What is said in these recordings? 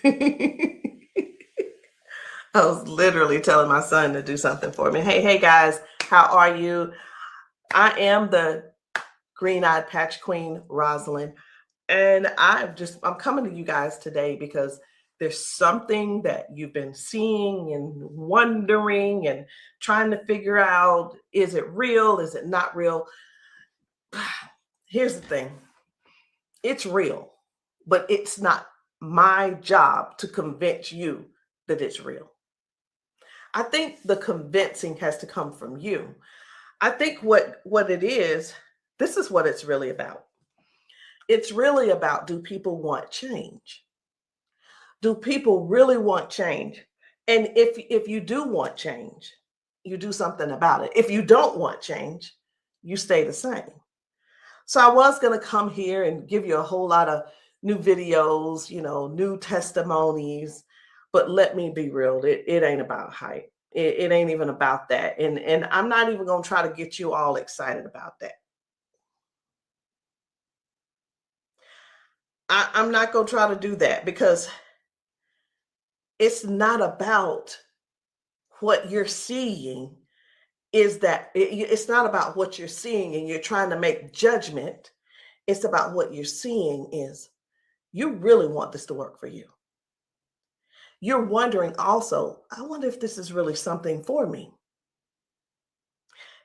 I was literally telling my son to do something for me. Hey guys, how are you? I am the green-eyed patch queen, Rosalind, and I'm coming to you guys today because there's something that you've been seeing and wondering and trying to figure out, is it real? Is it not real? Here's the thing. It's real, but it's not my job to convince you that it's real. I think the convincing has to come from you. I think what it is, this is what it's really about. It's really about, do people want change? Do people really want change? And if you do want change, you do something about it. If you don't want change, you stay the same. So I was going to come here and give you a whole lot of new videos, new testimonies, but let me be real, it ain't about hype. It ain't even about that. And I'm not even going to try to get you all excited about that. I'm not going to try to do that because it's not about what you're seeing. It's not about what you're seeing and you're trying to make judgment. It's about what you're seeing is you really want this to work for you. You're wondering also, I wonder if this is really something for me.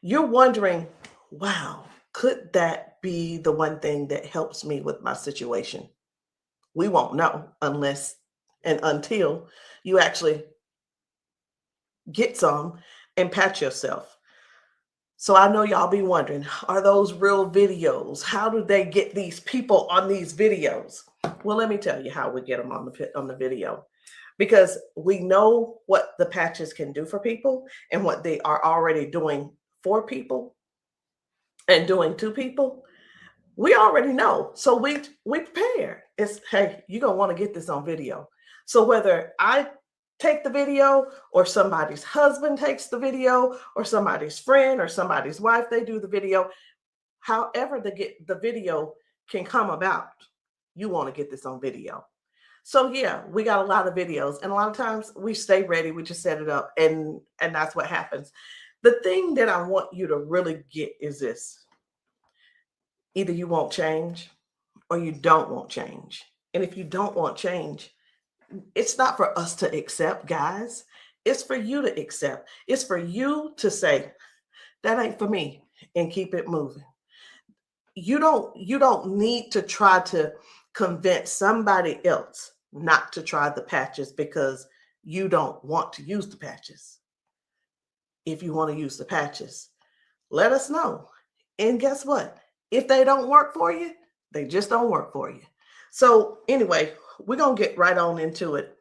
You're wondering, wow, could that be the one thing that helps me with my situation? We won't know unless and until you actually get some and pat yourself. So I know y'all be wondering, are those real videos? How do they get these people on these videos? Well, let me tell you how we get them on the video. Because we know what the patches can do for people and what they are already doing for people and doing to people. We already know. So we prepare. It's, hey, you're going to want to get this on video. So whether I take the video or somebody's husband takes the video or somebody's friend or somebody's wife, they do the video, however the video can come about, you want to get this on video. So yeah, we got a lot of videos, and a lot of times we stay ready. We just set it up, and that's what happens. The thing that I want you to really get is this: either you won't change, or you don't want change. And if you don't want change, it's not for us to accept, guys. It's for you to accept. It's for you to say, that ain't for me, and keep it moving. You don't need to try to convince somebody else not to try the patches because you don't want to use the patches. If you want to use the patches, let us know. And guess what? If they don't work for you, they just don't work for you. So anyway, we're going to get right on into it.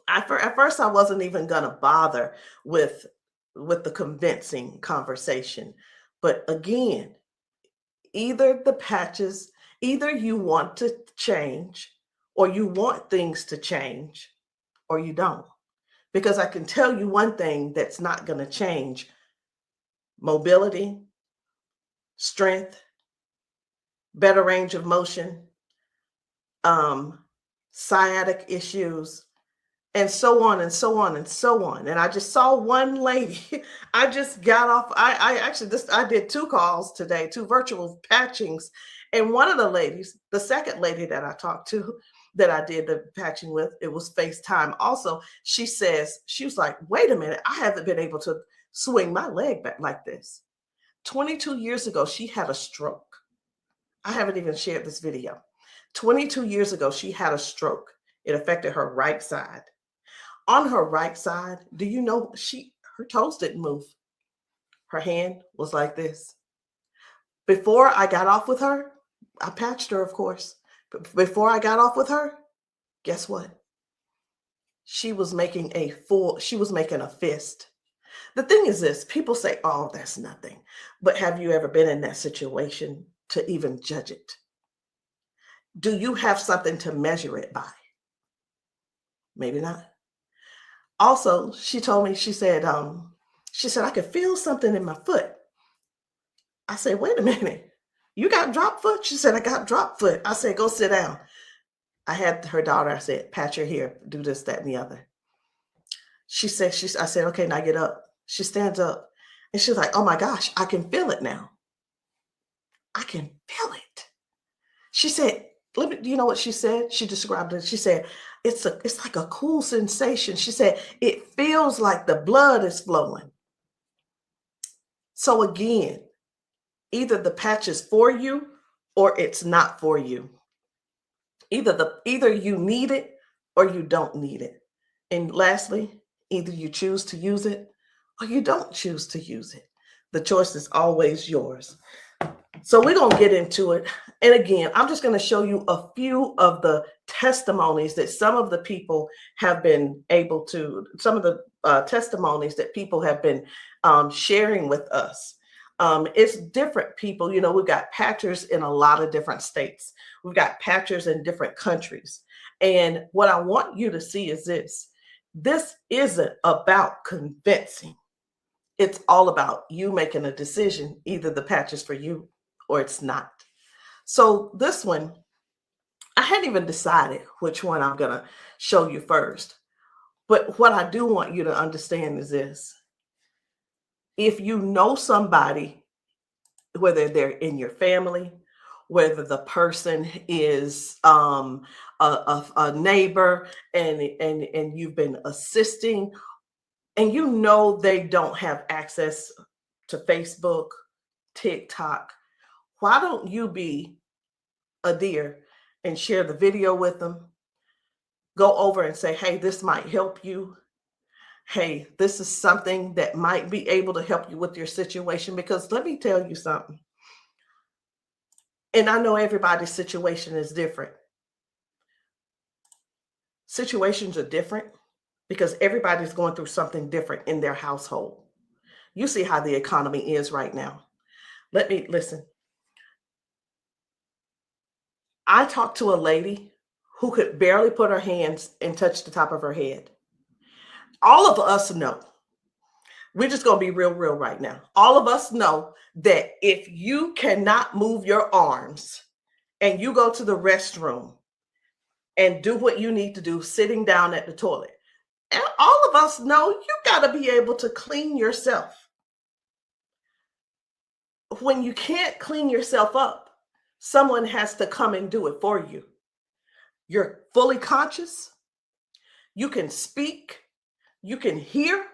At first, I wasn't even going to bother with the convincing conversation. But again, either the patches, either you want to change or you want things to change or you don't. Because I can tell you one thing that's not going to change: mobility, strength, better range of motion, sciatic issues, and so on and so on and so on. And I just saw one lady. I just got off. I did 2 calls today, 2 virtual patchings. And one of the ladies, the second lady that I talked to, that I did the patching with, it was FaceTime also. She was like, wait a minute, I haven't been able to swing my leg back like this. 22 years ago, she had a stroke. I haven't even shared this video. 22 years ago, she had a stroke. It affected her right side. On her right side, do you know her toes didn't move? Her hand was like this. Before I got off with her, I patched her, of course. But before I got off with her, guess what? She was making a fist. The thing is this: people say, oh, that's nothing. But have you ever been in that situation to even judge it? Do you have something to measure it by? Maybe not. Also, she told me, she said, I could feel something in my foot. I said, wait a minute, you got drop foot? She said, I got drop foot. I said, go sit down. I had her daughter, I said, pat your hair, do this, that, and the other. I said, okay, now get up. She stands up and she's like, oh my gosh, I can feel it now. I can feel it. She said, let me, you know what she said? She described it. She said, it's like a cool sensation. She said, it feels like the blood is flowing. So again, either the patch is for you or it's not for you. Either you need it or you don't need it. And lastly, either you choose to use it or you don't choose to use it. The choice is always yours. So we're going to get into it. And again, I'm just going to show you a few of the testimonies that some of the people have been able to, some of the testimonies that people have been sharing with us. It's different people. You know, we've got patchers in a lot of different states. We've got patchers in different countries. And what I want you to see is this isn't about convincing. It's all about you making a decision. Either the patch is for you or it's not. So this one, I hadn't even decided which one I'm going to show you first. But what I do want you to understand is this. If you know somebody, whether they're in your family, whether the person is a neighbor and you've been assisting, and you know they don't have access to Facebook, TikTok, why don't you be a dear and share the video with them? Go over and say, hey, this might help you. Hey, this is something that might be able to help you with your situation. Because let me tell you something. And I know everybody's situation is different. Situations are different because everybody's going through something different in their household. You see how the economy is right now. Listen. I talked to a lady who could barely put her hands and touch the top of her head. All of us know, we're just going to be real right now. All of us know that if you cannot move your arms and you go to the restroom and do what you need to do sitting down at the toilet, and all of us know you got to be able to clean yourself. When you can't clean yourself up, someone has to come and do it for you. You're fully conscious. You can speak. You can hear.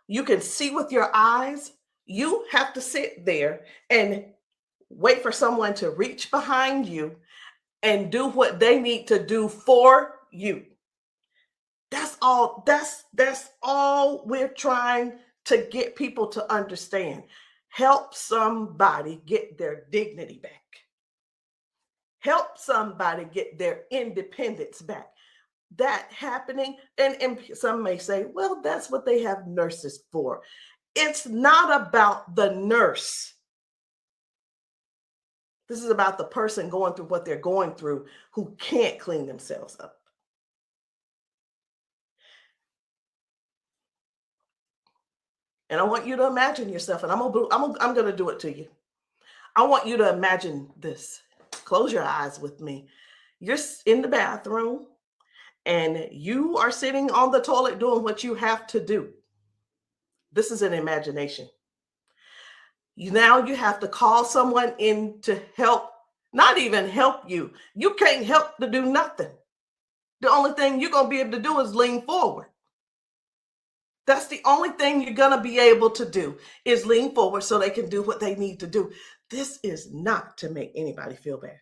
You can see with your eyes. You have to sit there and wait for someone to reach behind you and do what they need to do for you. That's all. That's all we're trying to get people to understand. Help somebody get their dignity back. Help somebody get their independence back. That happening, and some may say, well, that's what they have nurses for. It's not about the nurse. This is about the person going through what they're going through who can't clean themselves up. And I want you to imagine yourself, and I'm going to do it to you. I want you to imagine this. Close your eyes with me. You're in the bathroom and you are sitting on the toilet doing what you have to do. This is an imagination. Now you have to call someone in to help, not even help you. You can't help to do nothing. The only thing you're going to be able to do is lean forward. That's the only thing you're going to be able to do is lean forward so they can do what they need to do. This is not to make anybody feel bad.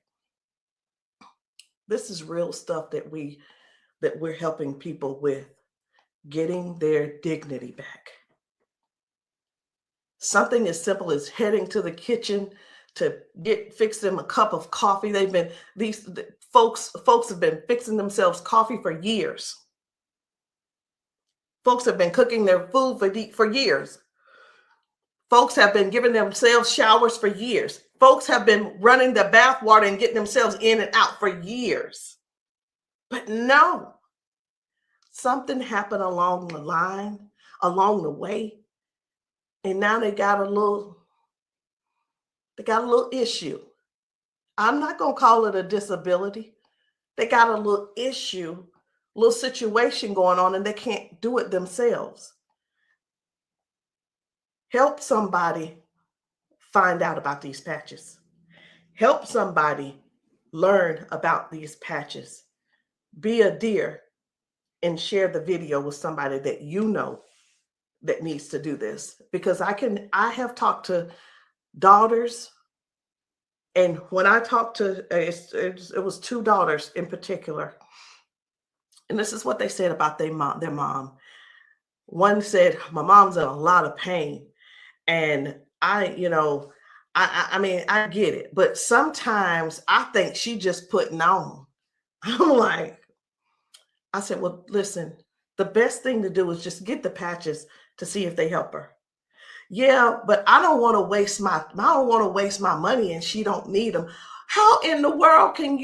This is real stuff that we're helping people with, getting their dignity back. Something as simple as heading to the kitchen to fix them a cup of coffee. These folks have been fixing themselves coffee for years. Folks have been cooking their food for years. Folks have been giving themselves showers for years. Folks have been running the bath water and getting themselves in and out for years. But no, something happened along the line, along the way, and now they got a little issue. I'm not going to call it a disability They got a little issue, little situation going on, and they can't do it themselves. Help somebody find out about these patches. Help somebody learn about these patches. Be a dear and share the video with somebody that you know that needs to do this. Because I have talked to daughters, and when I talked to, it was two daughters in particular, and this is what they said about their mom. One said, my mom's in a lot of pain. And I mean, I get it, but sometimes I think she just putting on. I'm like, I said, well, listen, the best thing to do is just get the patches to see if they help her. Yeah, but I don't want to waste my money and she don't need them. How in the world can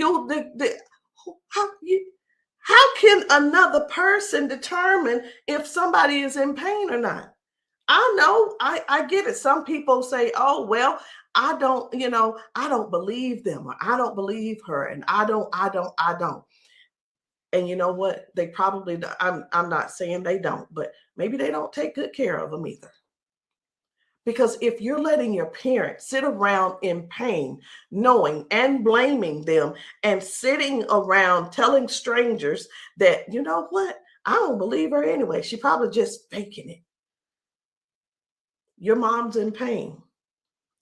how can another person determine if somebody is in pain or not? I know, I get it. Some people say, oh, well, I don't believe them, or I don't believe her, and I don't. And you know what? They probably, I'm not saying they don't, but maybe they don't take good care of them either. Because if you're letting your parents sit around in pain, knowing and blaming them, and sitting around telling strangers that, you know what, I don't believe her anyway, she probably just faking it. Your mom's in pain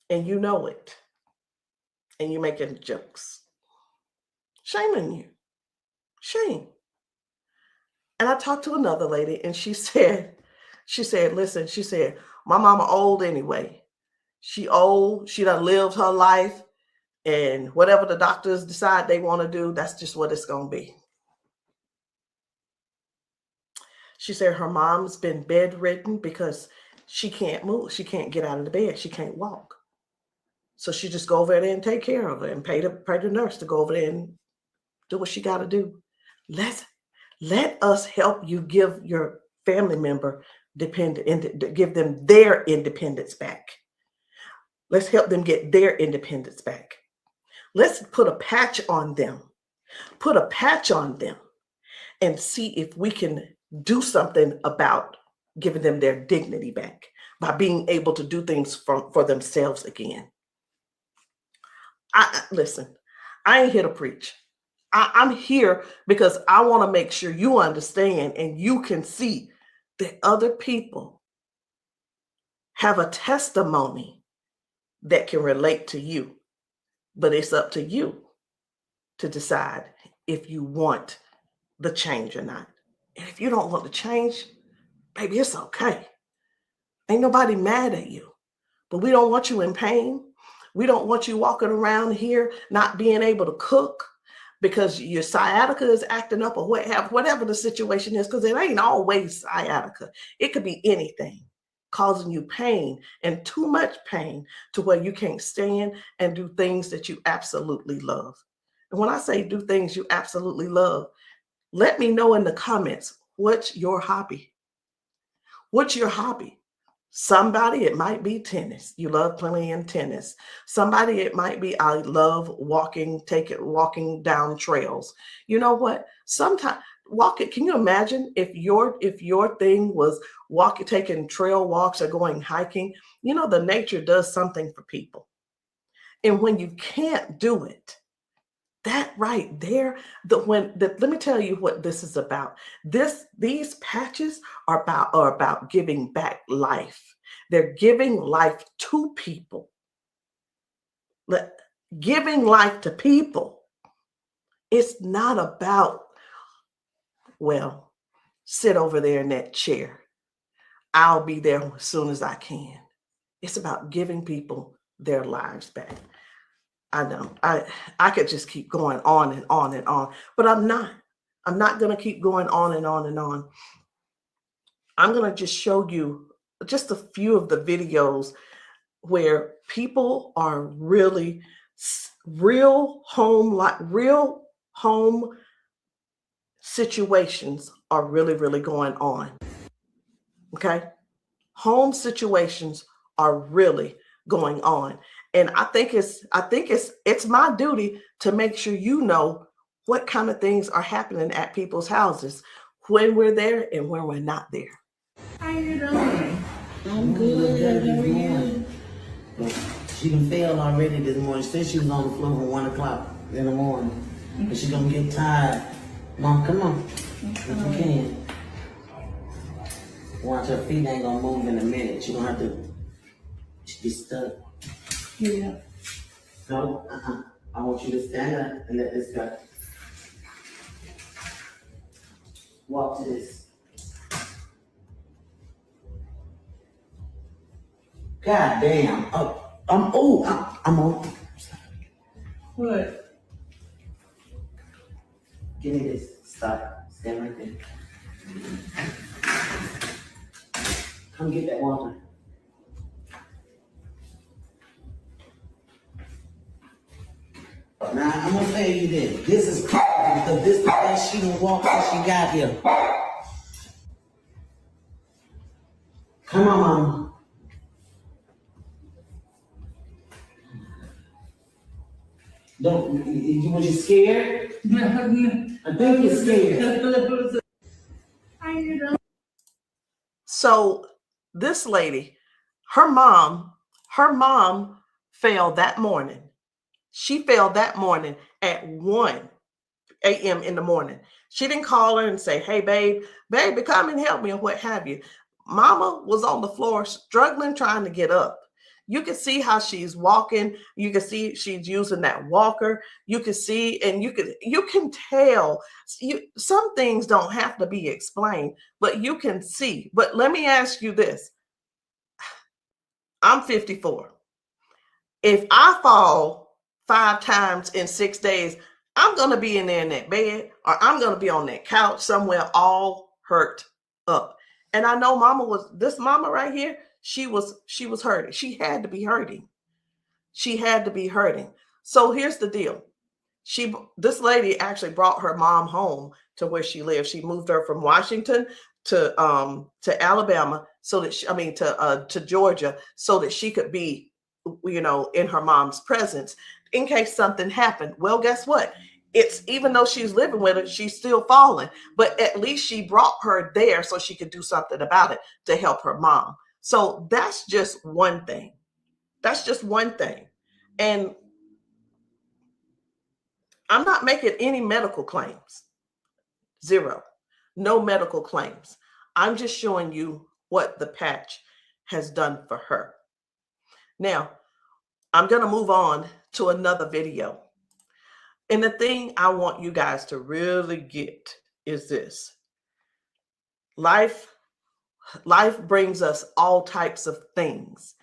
and you know it, and you're making jokes. Shame on you. Shame. And I talked to another lady and she said, listen, she said, my mama old anyway. She old, she done lived her life, and whatever the doctors decide they want to do, that's just what it's going to be. She said her mom's been bedridden because she can't move. She can't get out of the bed. She can't walk. So she just go over there and take care of her and pay the nurse to go over there and do what she got to do. Let us help you give your family member give them their independence back. Let's help them get their independence back. Let's put a patch on them. Put a patch on them and see if we can do something about giving them their dignity back by being able to do things for themselves again. Listen, I ain't here to preach. I'm here because I want to make sure you understand and you can see that other people have a testimony that can relate to you. But it's up to you to decide if you want the change or not. And if you don't want the change, baby, it's okay. Ain't nobody mad at you. But we don't want you in pain. We don't want you walking around here not being able to cook because your sciatica is acting up, or whatever the situation is, because it ain't always sciatica. It could be anything causing you pain, and too much pain to where you can't stand and do things that you absolutely love. And when I say do things you absolutely love, let me know in the comments, what's your hobby? What's your hobby? Somebody, it might be tennis. You love playing tennis. Somebody, it might be, I love walking down trails. You know what? Sometimes walking, can you imagine if your thing was taking trail walks or going hiking? You know, the nature does something for people. And when you can't do it, that right there, let me tell you what this is about. These patches are about giving back life. They're giving life to people. Giving life to people. It's not about, well, sit over there in that chair. I'll be there as soon as I can. It's about giving people their lives back. I know I could just keep going on and on and on, but I'm not going to keep going on and on and on. I'm going to just show you just a few of the videos where people are really real home situations are really going on. Okay. Home situations are really going on. And I think it's my duty to make sure you know what kind of things are happening at people's houses when we're there and when we're not there. How you doing? I'm good. How are you? She done failed already this morning. She said she was on the floor from 1 o'clock in the morning. But she gonna get tired. Mom, come on. If you can. Watch, her feet ain't gonna move in a minute. She gonna have to be stuck. Yeah. No, I want you to stand up and let this go. Walk to this. God damn. I'm on. What? Give me this. Stop. Stand right there. Come get that water. Now, I'm gonna tell you this. This is powerful because this is the best she done walked since she got here. Come on, Mama. Don't, was you scared? I think you're scared. How you doing? So this lady, her mom fell that morning. She fell that morning at 1 a.m. in the morning. She didn't call her and say, hey, baby, come and help me, or what have you. Mama was on the floor struggling, trying to get up. You can see how she's walking. You can see she's using that walker. You can see, and you can tell. Some things don't have to be explained, but you can see. But let me ask you this. I'm 54. If I fall 5 times in 6 days, I'm going to be in there in that bed, or I'm going to be on that couch somewhere all hurt up. And I know this mama right here, she was hurting. She had to be hurting. She had to be hurting. So here's the deal. This lady actually brought her mom home to where she lived. She moved her from Washington to Alabama to Georgia, so that she could be, in her mom's presence in case something happened. Well, guess what? It's, even though she's living with her, she's still falling, but at least she brought her there so she could do something about it to help her mom. So that's just one thing. That's just one thing. And I'm not making any medical claims. Zero. No medical claims. I'm just showing you what the patch has done for her. Now, I'm going to move on to another video. And the thing I want you guys to really get is this. Life brings us all types of things.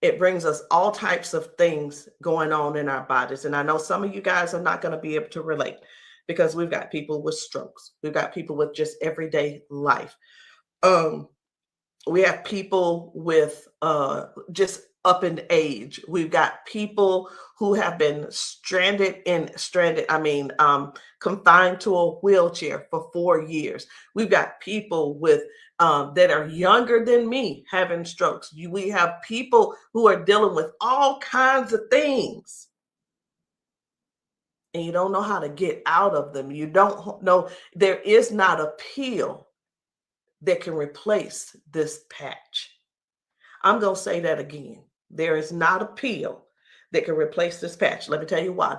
It brings us all types of things going on in our bodies. And I know some of you guys are not going to be able to relate, because we've got people with strokes. We've got people with just everyday life. We have people with just up in age. We've got people who have been confined to a wheelchair for 4 years. We've got people with that are younger than me having strokes. We have people who are dealing with all kinds of things, and you don't know how to get out of them. You don't know. There is not a pill that can replace this patch. I'm going to say that again. There is not a pill that can replace this patch. Let me tell you why,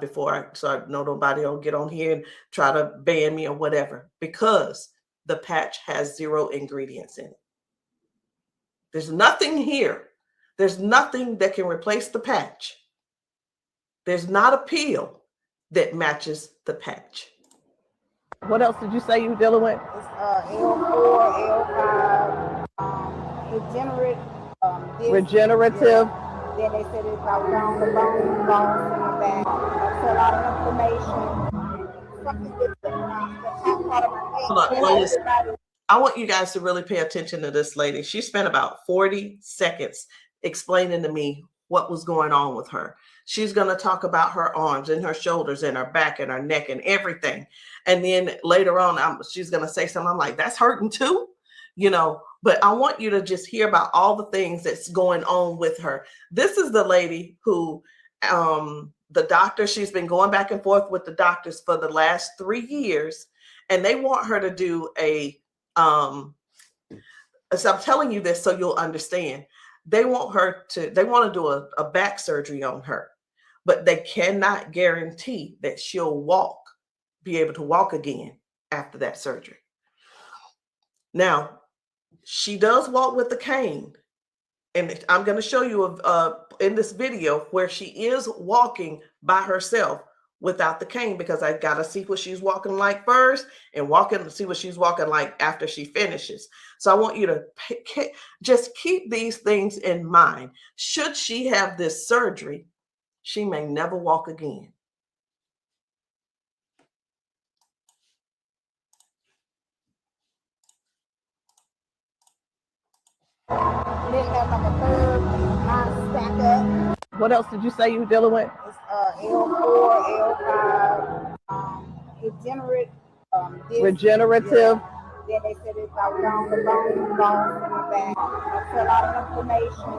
so I know nobody will get on here and try to ban me or whatever. Because the patch has 0 ingredients in it. There's nothing here. There's nothing that can replace the patch. There's not a pill that matches the patch. What else did you say you were dealing with? It's L4, L5, regenerative. Yeah. Then they said it's about down the bone, bones in the back. That's a lot of inflammation. Something that's part of my head. I want you guys to really pay attention to this lady. She spent about 40 seconds explaining to me what was going on with her. She's going to talk about her arms and her shoulders and her back and her neck and everything. And then later on, she's going to say something. I'm like, that's hurting too, but I want you to just hear about all the things that's going on with her. This is the lady who the doctor, she's been going back and forth with the doctors for the last 3 years, and they want her to do a so I'm telling you this so you'll understand. They want to do a back surgery on her, but they cannot guarantee that she'll be able to walk again after that surgery. Now, she does walk with the cane, and I'm going to show you in this video where she is walking by herself without the cane, because I got to see what she's walking like first and see what she's walking like after she finishes. So I want you to just keep these things in mind. Should she have this surgery, she may never walk again. Then have like a curve, mine stack up. What else did you say you were dealing with? It's L4, L5, regenerative. Yeah. Then they said it's like down the bone in the back. That's a lot of inflammation.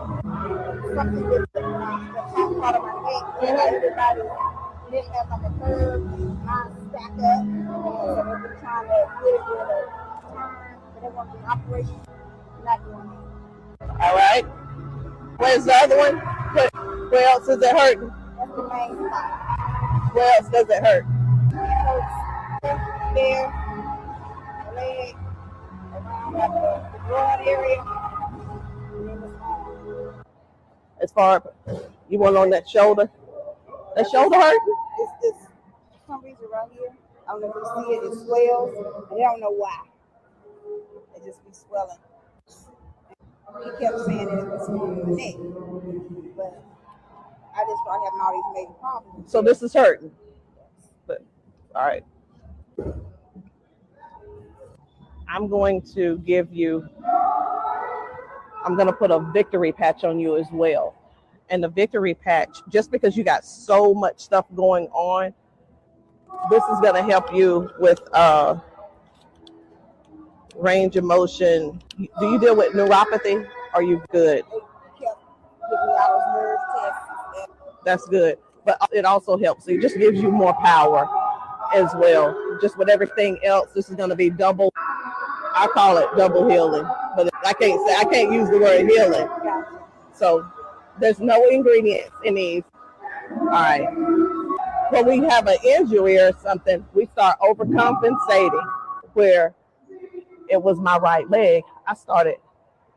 Something with the top part of my neck. And everybody didn't have like a curve, mine stack up. So they've been trying to get it with a turn, but they want the operation. Not doing it. All right. Where's the other one? Where else is it hurting? That's the main spot. Where else does it hurt? It hurts there, leg, around like the broad area, and then the arm. As far you want on that shoulder? That shoulder hurt? It's for some reason right here. I don't know if you see it. It swells, and I don't know why. It just be swelling. He kept saying that it was from the neck, but I just started having all these major problems. So this is hurting. But all right. I'm going to put a victory patch on you as well. And the victory patch, just because you got so much stuff going on, this is going to help you with range of motion. Do you deal with neuropathy? Are you good? They kept giving me all those nerve tests. That's good. But it also helps. It just gives you more power as well. Just with everything else, this is going to be double. I call it double healing, but I can't use the word healing. So there's no ingredients in these. All right. When we have an injury or something, we start overcompensating. Where it was my right leg, I started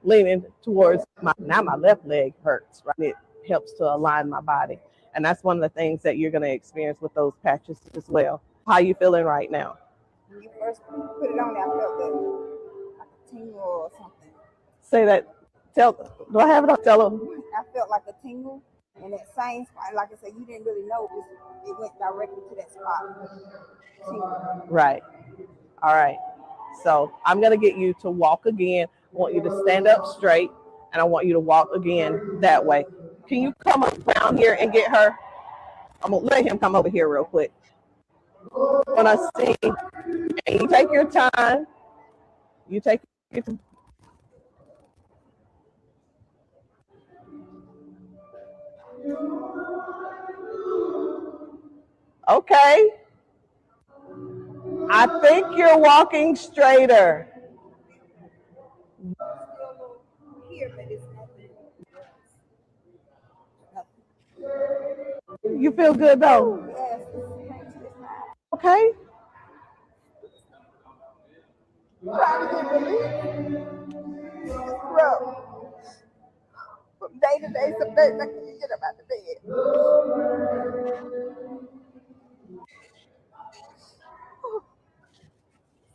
leaning towards my left leg hurts, right? It helps to align my body. And that's one of the things that you're going to experience with those patches as well. How are you feeling right now? When you first put it on, I felt like a tingle or something. Say that. Do I have it up? Tell them. I felt like a tingle, and that same spot, like I said, you didn't really know it went directly to that spot. Tingle. Right. All right. So I'm going to get you to walk again. I want you to stand up straight, and I want you to walk again that way. Can you come up down here and get her? I'm going to let him come over here real quick. When I sing, and you take your time. You take your time. Okay. I think you're walking straighter. You feel good though? Okay. Trying to get relief. From day to day, some days I can't get up out of bed.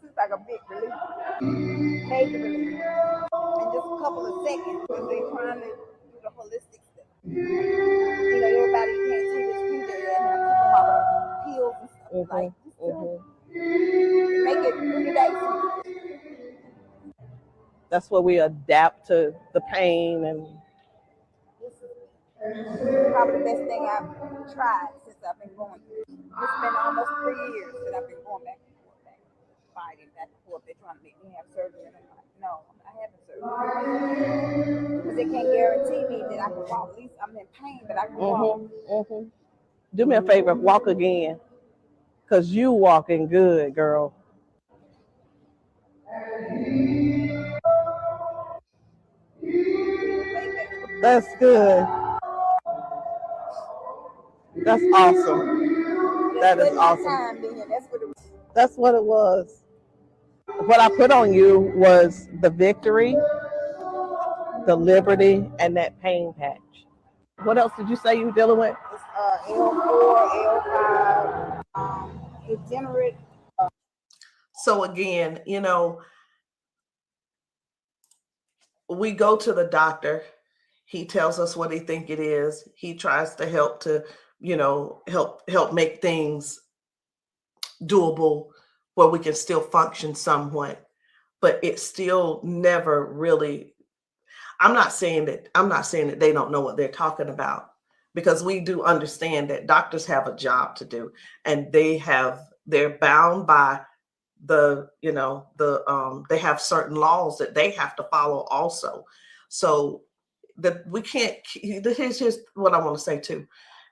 It's like a big relief. Major relief. In just a couple of seconds, because they're trying to do the holistic stuff. You know, everybody can't see this finger and have to come out pills and stuff like make it 3 days. That's where we adapt to the pain, and this is probably the best thing I've tried since I've been going through. It's been almost 3 years that I've been going back and forth, fighting back and forth. They're trying to make me have surgery, and I'm like, no, I'm not having surgery because they can't guarantee me that I can walk. At least I'm in pain, but I can walk. Do me a favor, walk again, because you walking good, girl. That's good. That's awesome. That is awesome. That's what it was. What I put on you was the victory, the liberty, and that pain patch. What else did you say you were dealing with? It's L4, L5, degenerate. So again, we go to the doctor. He tells us what he think it is. He tries to help help make things doable where we can still function somewhat, but it's still never really. I'm not saying that they don't know what they're talking about, because we do understand that doctors have a job to do, and they're bound by they have certain laws that they have to follow also. So that we can't. Here's what I want to say too.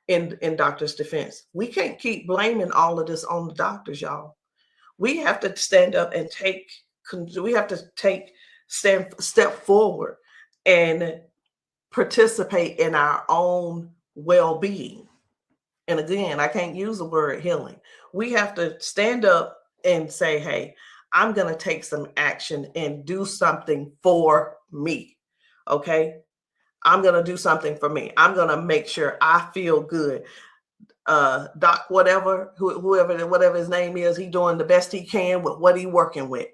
In doctors' defense, we can't keep blaming all of this on the doctors, y'all. We have to stand up and step forward and participate in our own well-being. And again, I can't use the word healing. We have to stand up and say, hey, I'm going to take some action and do something for me. Okay. I'm going to do something for me. I'm going to make sure I feel good. Doc, whatever his name is, he's doing the best he can with what he's working with.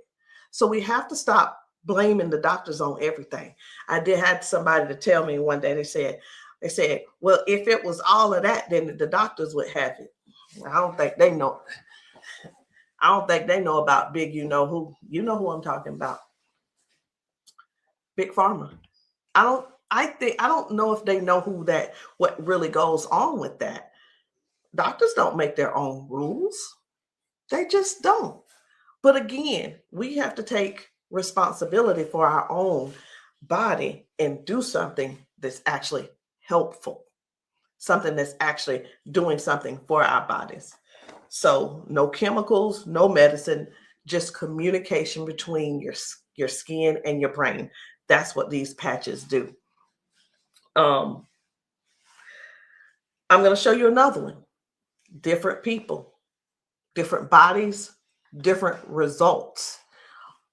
So we have to stop blaming the doctors on everything. I had somebody to tell me one day, they said, well, if it was all of that, then the doctors would have it. I don't think they know. I don't think they know about big, you know who I'm talking about. Big Pharma. I don't know if they know what really goes on with that. Doctors don't make their own rules. They just don't. But again, we have to take responsibility for our own body and do something that's actually helpful, something that's actually doing something for our bodies. So no chemicals, no medicine, just communication between your skin and your brain. That's what these patches do. I'm going to show you another one. Different people, different bodies, different results.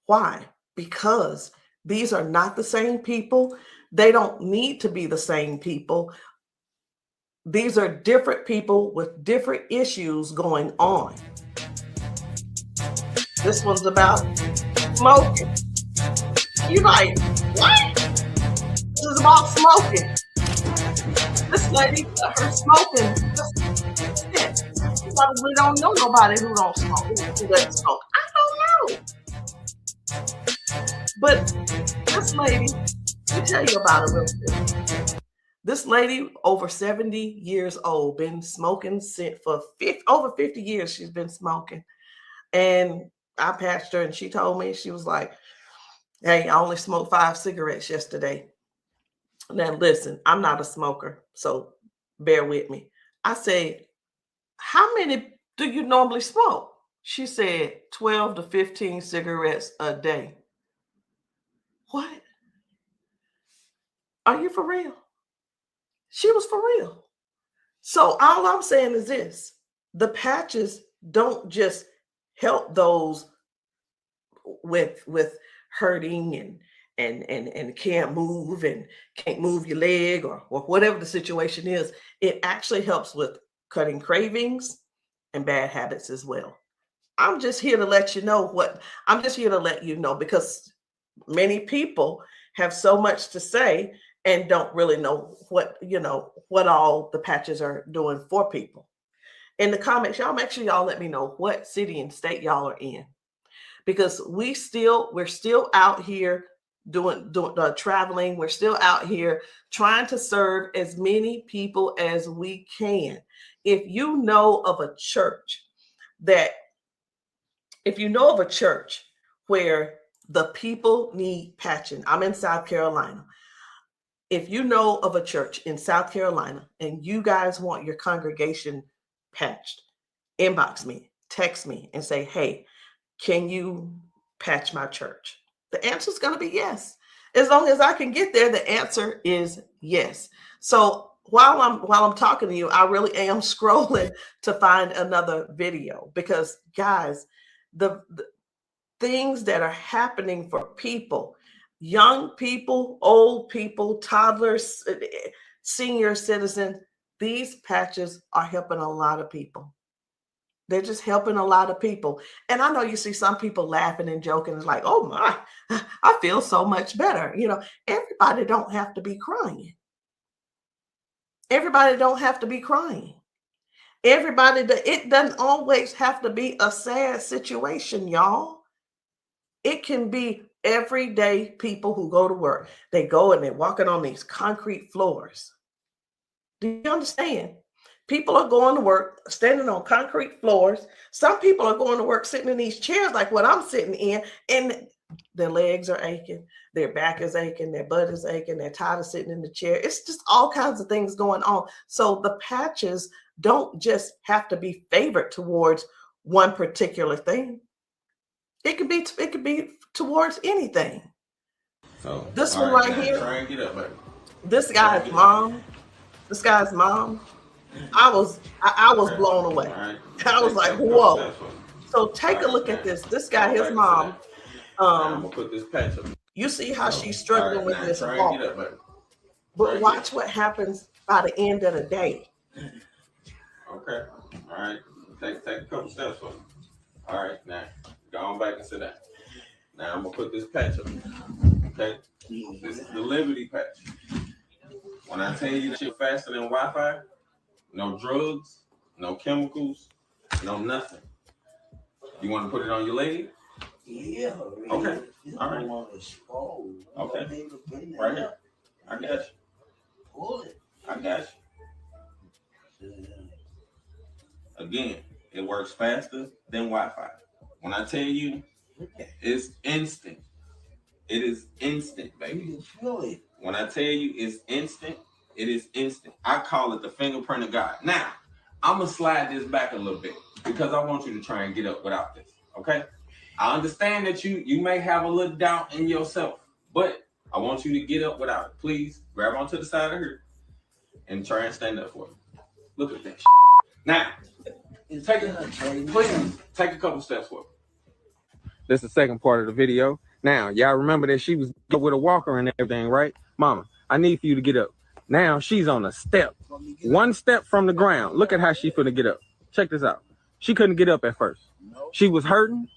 Why? Because these are not the same people. They don't need to be the same people. These are different people with different issues going on. This one's about smoking. You're like, what? This is about smoking. This lady, her smoking. You probably don't know nobody who don't smoke, who doesn't smoke. I don't know. But this lady, let me tell you about her real quick. This lady, over 70 years old, been smoking for over 50 years. She's been smoking. And I patched her, and she told me, she was like, hey, I only smoked 5 cigarettes yesterday. Now, listen, I'm not a smoker, so bear with me. I said, how many do you normally smoke? She said 12 to 15 cigarettes a day. What? Are you for real? She was for real. So all I'm saying is this: the patches don't just help those with hurting and can't move and can't move your leg or whatever the situation is. It actually helps with cutting cravings and bad habits as well. I'm just here to let you know because many people have so much to say and don't really know what all the patches are doing for people. In the comments, y'all make sure y'all let me know what city and state y'all are in, because we're still out here doing traveling. We're still out here trying to serve as many people as we can. If you know of a church where the people need patching, I'm in South Carolina. if you know of a church in South Carolina and you guys want your congregation patched, inbox me, text me, and say, hey, can you patch my church? The answer is going to be yes. As long as I can get there, the answer is yes. So while I'm talking to you, I really am scrolling to find another video, because guys, the things that are happening for people, young people, old people, toddlers, senior citizens, these patches are helping a lot of people. They're just helping a lot of people. And I know you see some people laughing and joking. It's like, oh my, I feel so much better. You know, everybody don't have to be crying. Everybody don't have to be crying. It doesn't always have to be a sad situation, y'all. It can be everyday people who go to work. They go and they're walking on these concrete floors. Do you understand? People are going to work standing on concrete floors. Some people are going to work sitting in these chairs like what I'm sitting in, and their legs are aching, their back is aching, their butt is aching, they're tired of sitting in the chair. It's just all kinds of things going on. So the patches don't just have to be favored towards one particular thing. It could be towards anything. So this one right here, try and get up, baby. This guy's mom, I was blown away. Right. I was like, whoa. So take a look at this. This guy, his mom, I'm gonna put this patch up. you see how she's struggling with this try walk. and get up, baby. But watch what happens by the end of the day. Okay. All right. Take a couple steps for me. All right. Now go on back and sit down. Now I'm gonna put this patch up. Okay. This is the Liberty patch. When I tell you that you're faster than Wi-Fi, no drugs, no chemicals, no nothing. You want to put it on your leg? Yeah. Okay. All right. Okay. Right here. I got you. Pull it. I got you. Again, it works faster than Wi-Fi. When I tell you, it's instant. It is instant, baby. You can feel it. When I tell you it's instant, it is instant. I call it the fingerprint of God. Now, I'm going to slide this back a little bit because I want you to try and get up without this, okay? I understand that you may have a little doubt in yourself, but I want you to get up without it. Please grab onto the side of her and try and stand up for me. Look at that shit. Now, please take a couple steps forward. This is the second part of the video. Now, y'all remember that she was with a walker and everything, right? Mama, I need for you to get up. Now she's on a step. One step from the ground. Look at how she finna get up. Check this out. She couldn't get up at first. She was hurting.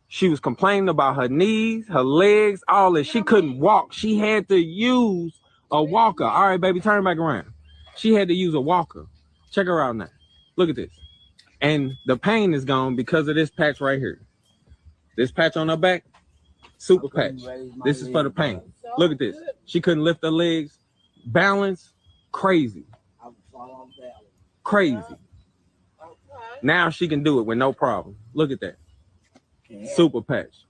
She was complaining about her knees, her legs, all that. She couldn't walk. She had to use a walker. All right, baby, turn back around. She had to use a walker. Check her out now. Look at this. And the pain is gone because of this patch right here. This patch on her back, super patch. This is for the pain. Look at this. She couldn't lift her legs. Balance, crazy. Crazy. Now she can do it with no problem. Look at that. Super patch.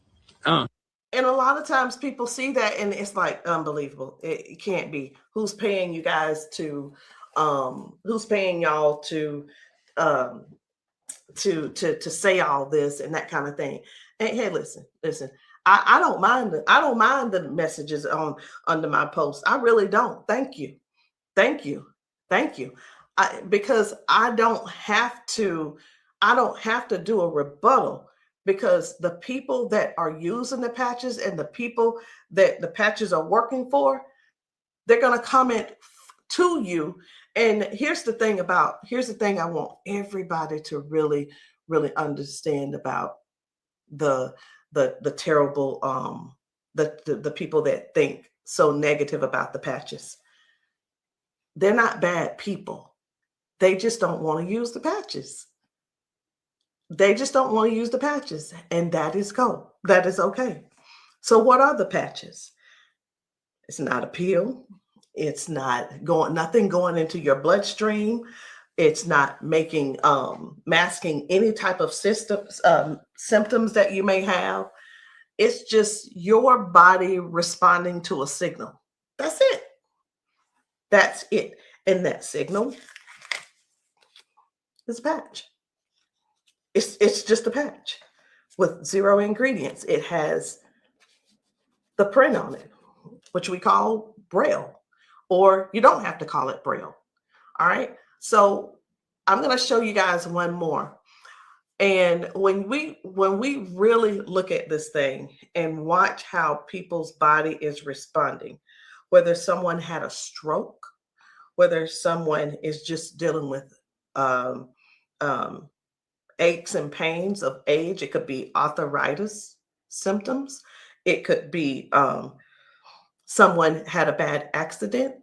And a lot of times people see that and it's like unbelievable. It can't be. Who's paying you guys to who's paying y'all to say all this and that kind of thing. And hey, listen. I don't mind the messages under my post. I really don't. Thank you. Because I don't have to do a rebuttal, because the people that are using the patches and the people that the patches are working for, they're going to comment to you. And here's the thing I want everybody to really, really understand about the terrible, the people that think so negative about the patches. They're not bad people. They just don't want to use the patches. And that is cool. That is okay. So what are the patches? It's not a pill. It's not nothing going into your bloodstream. It's not masking any type of symptoms that you may have. It's just your body responding to a signal. That's it. That's it. And that signal is a patch. It's just a patch with 0 ingredients. It has the print on it, which we call Braille, or you don't have to call it Braille. All right. So I'm going to show you guys one more. And when we really look at this thing and watch how people's body is responding, whether someone had a stroke, whether someone is just dealing with aches and pains of age, it could be arthritis symptoms, it could be someone had a bad accident,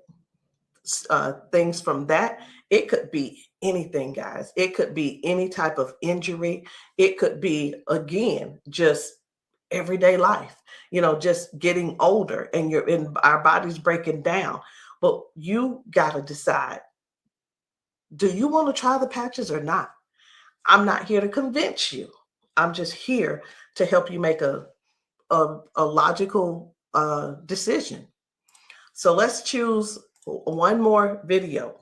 things from that. It could be anything, guys. It could be any type of injury. It could be, again, just everyday life, just getting older and our body's breaking down. But you got to decide, do you want to try the patches or not? I'm not here to convince you. I'm just here to help you make a logical decision. So let's choose one more video.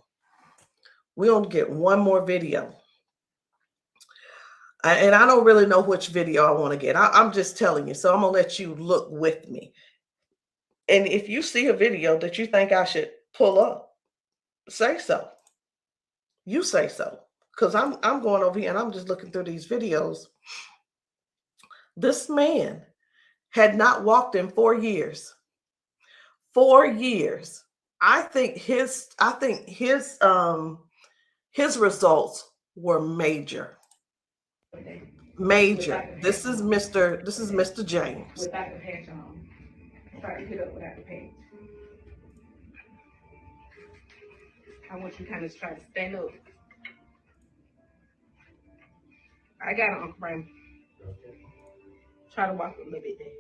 We're going to get one more video. And I don't really know which video I want to get. I'm just telling you. So I'm going to let you look with me. And if you see a video that you think I should pull up, say so. You say so. Because I'm going over here and I'm just looking through these videos. This man had not walked in 4 years. 4 years. I think his results were major. Major. This is Mr. James. Without the patch on. Try to get up without the patch. I want you to kind of try to stand up. I got it, Uncle Brian. Try to walk a little bit there.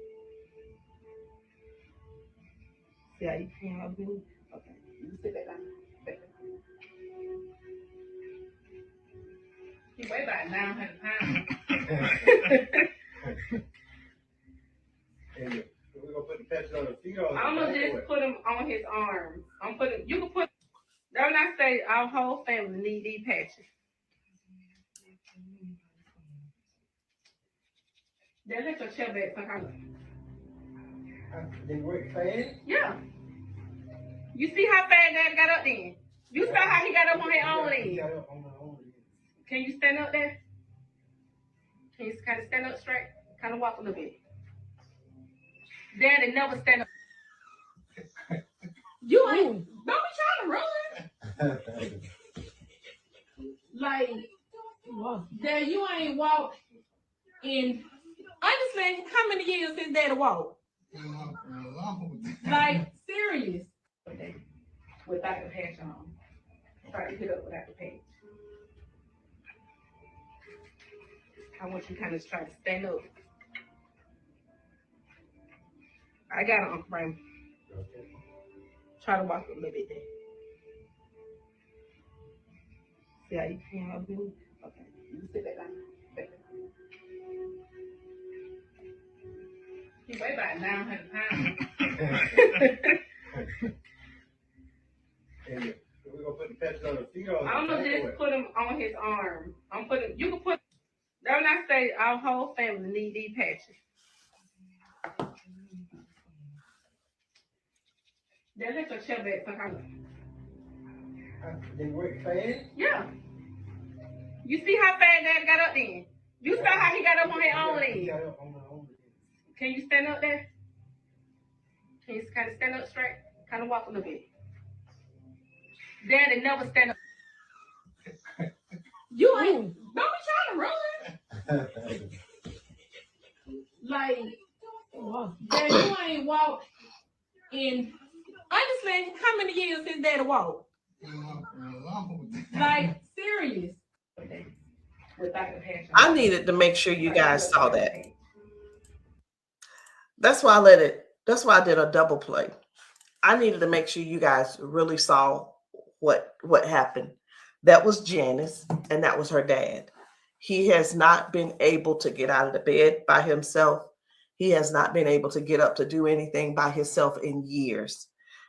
See how you can up here? Okay. You sit back down. He weigh about 900 pounds. We're gonna put the patch on the feet or I'm gonna just put him on his arms. You can put, don't I say our whole family need these patches. Then let your chair back some They work fast? Yeah. You see how fast Daddy got up then? You saw how he got up on his own leg. Can you stand up there? Can you kind of stand up straight? Kind of walk a little bit. Daddy never stand up. You ain't, don't be trying to run. Like, Dad, you ain't walked in, honestly, how many years since Daddy walked? Like, serious. Without the patch on. Try to get up without the patch. I want you to kind of try to stand up. I got it, Uncle Brian. Try to walk a little bit there. See how you can up here? Okay. You sit back down. He weigh about 900 pounds. We're gonna put the patch on the feet or I'm gonna just put him on his arm. You can put, don't I say our whole family need these patches. Then let your chair back some They work fast? Yeah. You see how fast Daddy got up then? You saw how he got up on his own leg. Can you stand up there? Can you kind of stand up straight? Kind of walk a little bit. Daddy never stand up. You ain't, don't be trying to run. Like, Daddy, you ain't walked in, honestly, how many years since Daddy walked? Like, serious. Without the patch on. I needed to make sure you guys saw that. That's why I did a double play. I needed to make sure you guys really saw what happened. That was Janice, and that was her dad. He has not been able to get out of the bed by himself. He has not been able to get up to do anything by himself in years.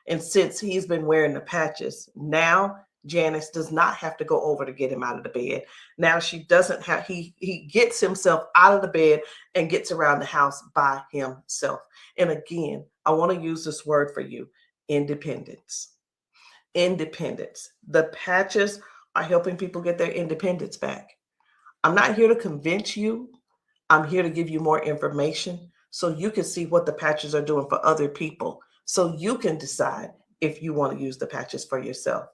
And since he's been wearing the patches, now Janice does not have to go over to get him out of the bed. Now she doesn't have, he gets himself out of the bed and gets around the house by himself. And again, I want to use this word for you, independence. Independence. The patches are helping people get their independence back. I'm not here to convince you. I'm here to give you more information so you can see what the patches are doing for other people, so you can decide if you want to use the patches for yourself.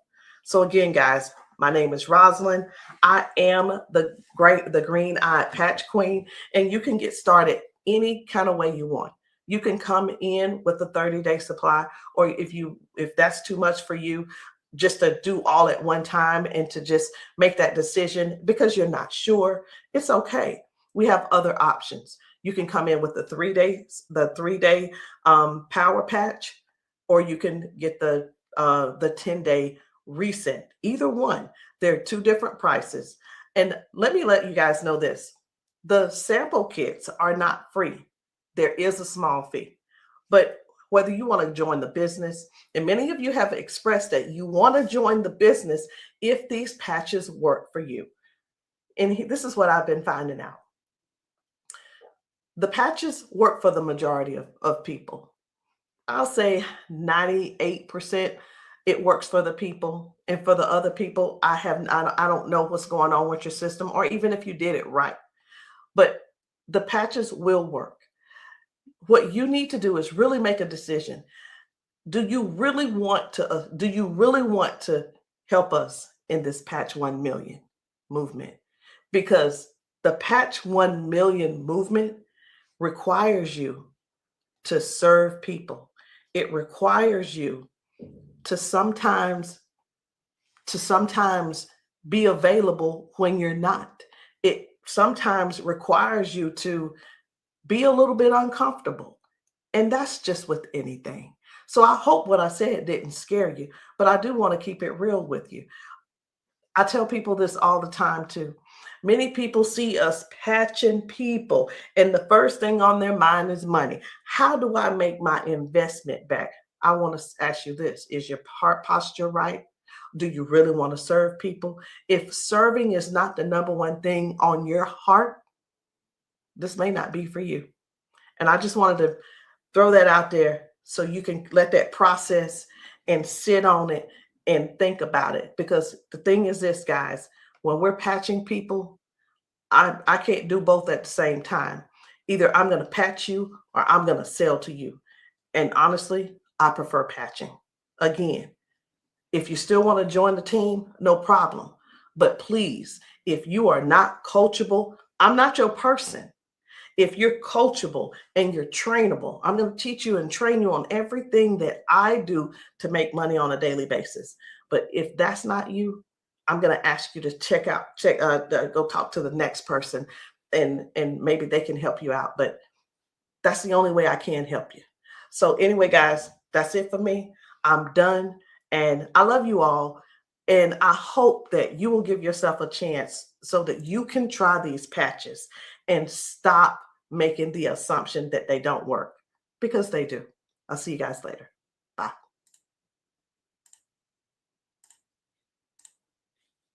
So again, guys, my name is Rosalind. I am the green-eyed patch queen, and you can get started any kind of way you want. You can come in with a 30-day supply, or if that's too much for you, just to do all at one time and to just make that decision because you're not sure, it's okay. We have other options. You can come in with the 3-day power patch, or you can get the 10-day reset. Either one. There are two different prices. And let me let you guys know this. The sample kits are not free. There is a small fee. But whether you want to join the business, and many of you have expressed that you want to join the business if these patches work for you. And this is what I've been finding out. The patches work for the majority of people. I'll say 98% it works for the people. And for the other people, I don't know what's going on with your system, or even if you did it right. But the patches will work. What you need to do is really make a decision. Do you really want to help us in this Patch 1 Million movement? Because the Patch 1 Million movement requires you to serve people. It requires you to sometimes be available when you're not. It sometimes requires you to be a little bit uncomfortable. And that's just with anything. So I hope what I said didn't scare you, but I do want to keep it real with you. I tell people this all the time too. Many people see us patching people, and the first thing on their mind is money. How do I make my investment back? I want to ask you this. Is your heart posture right? Do you really want to serve people? If serving is not the number one thing on your heart, this may not be for you. And I just wanted to throw that out there so you can let that process and sit on it and think about it. Because the thing is this, guys, when we're patching people, I can't do both at the same time. Either I'm going to patch you or I'm going to sell to you. And honestly, I prefer patching. Again, if you still want to join the team, no problem. But please, if you are not coachable, I'm not your person. If you're coachable and you're trainable, I'm going to teach you and train you on everything that I do to make money on a daily basis. But if that's not you, I'm going to ask you to go talk to the next person, and maybe they can help you out. But that's the only way I can help you. So anyway, guys, that's it for me. I'm done. And I love you all. And I hope that you will give yourself a chance so that you can try these patches and stop making the assumption that they don't work, because they do. I'll see you guys later.